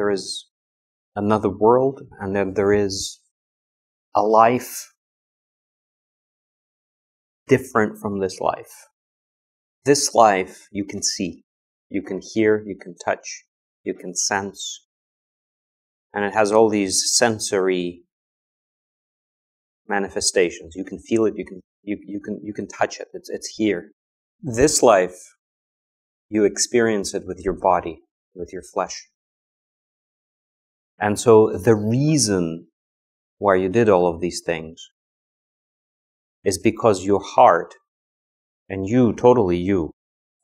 there is another world, and that there is a life different from this life. This life you can see, you can hear, you can touch, you can sense, and it has all these sensory manifestations. You can feel it, you can touch it. It's here. This life, you experience it with your body, with your flesh. And so the reason why you did all of these things is because your heart, and you, totally you,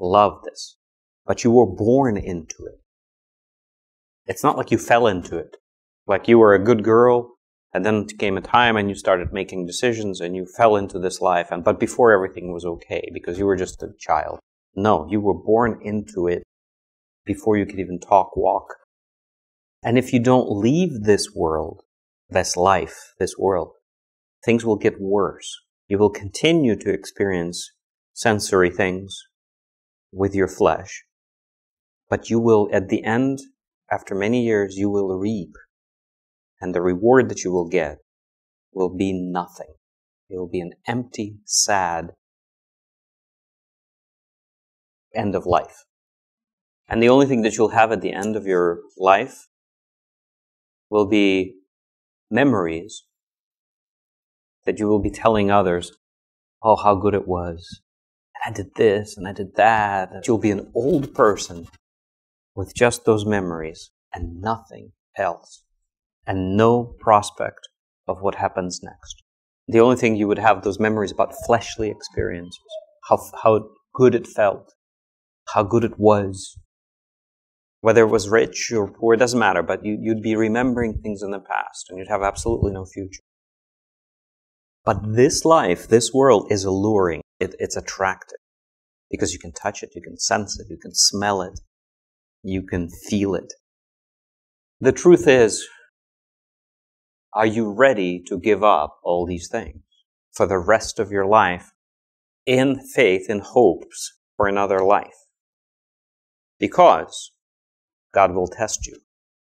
love this. But you were born into it. It's not like you fell into it. Like you were a good girl, and then came a time and you started making decisions and you fell into this life. But before everything was okay, because you were just a child. No, you were born into it before you could even talk, walk. And if you don't leave this world, this life, this world, things will get worse. You will continue to experience sensory things with your flesh. But you will, at the end, after many years, you will reap. And the reward that you will get will be nothing. It will be an empty, sad end of life. And the only thing that you'll have at the end of your life will be memories that you will be telling others, oh, how good it was. And I did this and I did that. And you'll be an old person with just those memories and nothing else. And no prospect of what happens next. The only thing you would have those memories about fleshly experiences. How good it felt. How good it was. Whether it was rich or poor, it doesn't matter, but you'd be remembering things in the past and you'd have absolutely no future. But this life, this world is alluring. It's attractive. Because you can touch it, you can sense it, you can smell it, you can feel it. The truth is, are you ready to give up all these things for the rest of your life in faith, in hopes for another life? Because God will test you.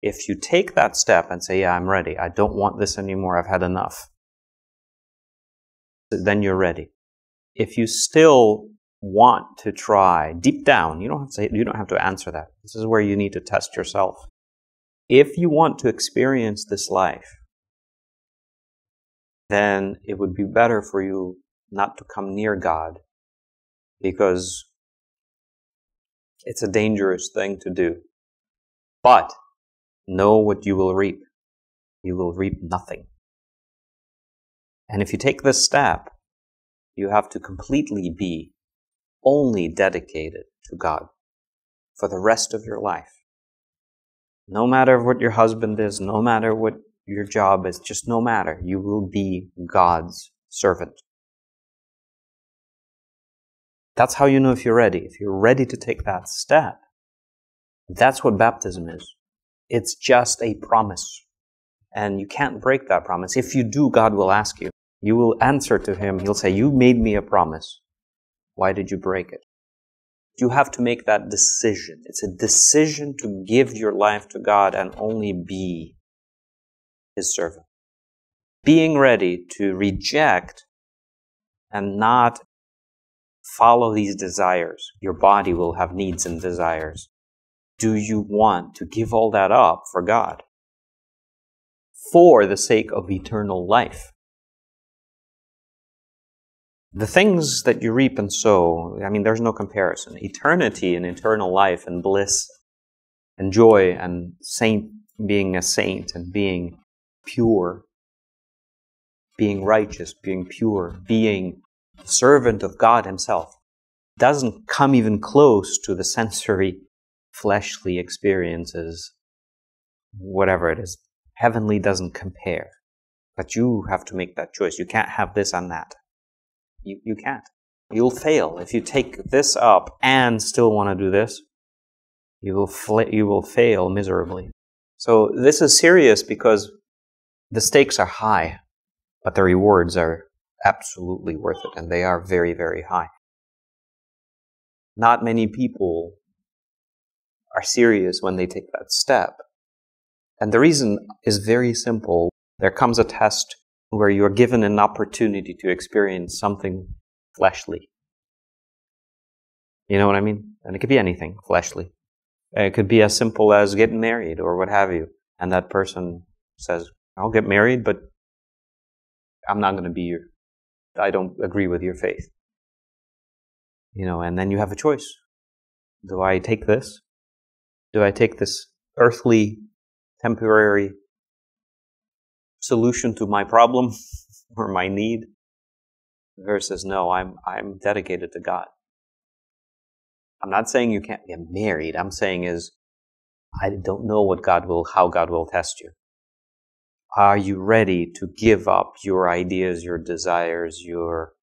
If you take that step and say, yeah, I'm ready, I don't want this anymore, I've had enough, then you're ready. If you still want to try, deep down, you don't have to answer that. This is where you need to test yourself. If you want to experience this life, then it would be better for you not to come near God, because it's a dangerous thing to do. But know what you will reap. You will reap nothing. And if you take this step, you have to completely be only dedicated to God for the rest of your life. No matter what your husband is, no matter what your job is, just no matter, you will be God's servant. That's how you know if you're ready. If you're ready to take that step, that's what baptism is. It's just a promise. And you can't break that promise. If you do, God will ask you. You will answer to Him. He'll say, you made me a promise. Why did you break it? You have to make that decision. It's a decision to give your life to God and only be His servant. Being ready to reject and not follow these desires. Your body will have needs and desires. Do you want to give all that up for God? For the sake of eternal life. The things that you reap and sow, there's no comparison. Eternity and eternal life and bliss and joy and being a saint and being pure, being righteous, being pure, being a servant of God Himself doesn't come even close to the sensory, fleshly experiences, whatever it is. Heavenly doesn't compare. But you have to make that choice. You can't have this and that. You can't. You'll fail. If you take this up and still want to do this, you will fail miserably. So this is serious because the stakes are high, but the rewards are absolutely worth it, and they are very, very high. Not many people are serious when they take that step And the reason is very simple. There comes a test where you are given an opportunity to experience something fleshly. You know what I mean? And it could be anything fleshly. It could be as simple as getting married or what have you. And that person says, I'll get married, but I'm not going to be I don't agree with your faith. You know, and then you have a choice. Do I take this? Do I take this earthly, temporary solution to my problem or my need? Versus, no, I'm dedicated to God. I'm not saying you can't get married. I'm saying I don't know how God will test you. Are you ready to give up your ideas, your desires, your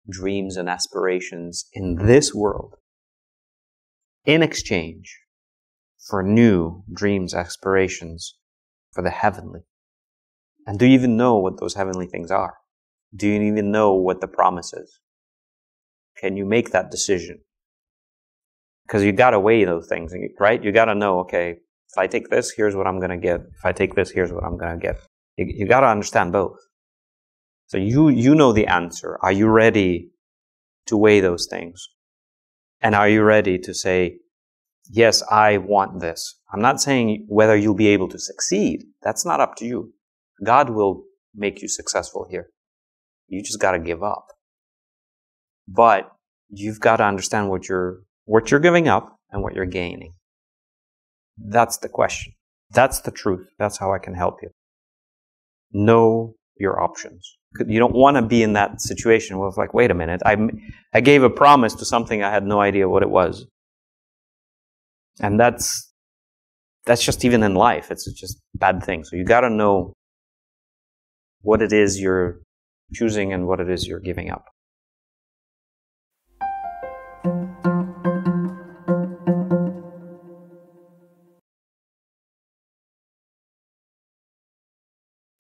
dreams and aspirations in this world in exchange for new dreams, aspirations for the heavenly? And do you even know what those heavenly things are? Do you even know what the promise is? Can you make that decision? Because you got to weigh those things, right? You got to know, okay, if I take this, here's what I'm going to get. If I take this, here's what I'm going to get. You got to understand both. So you know the answer. Are you ready to weigh those things? And are you ready to say, yes, I want this? I'm not saying whether you'll be able to succeed. That's not up to you. God will make you successful here. You just got to give up. But you've got to understand what you're giving up and what you're gaining. That's the question. That's the truth. That's how I can help you. Know your options. You don't want to be in that situation where it's like, wait a minute, I gave a promise to something I had no idea what it was. And that's just even in life. It's just bad things. So you got to know what it is you're choosing and what it is you're giving up.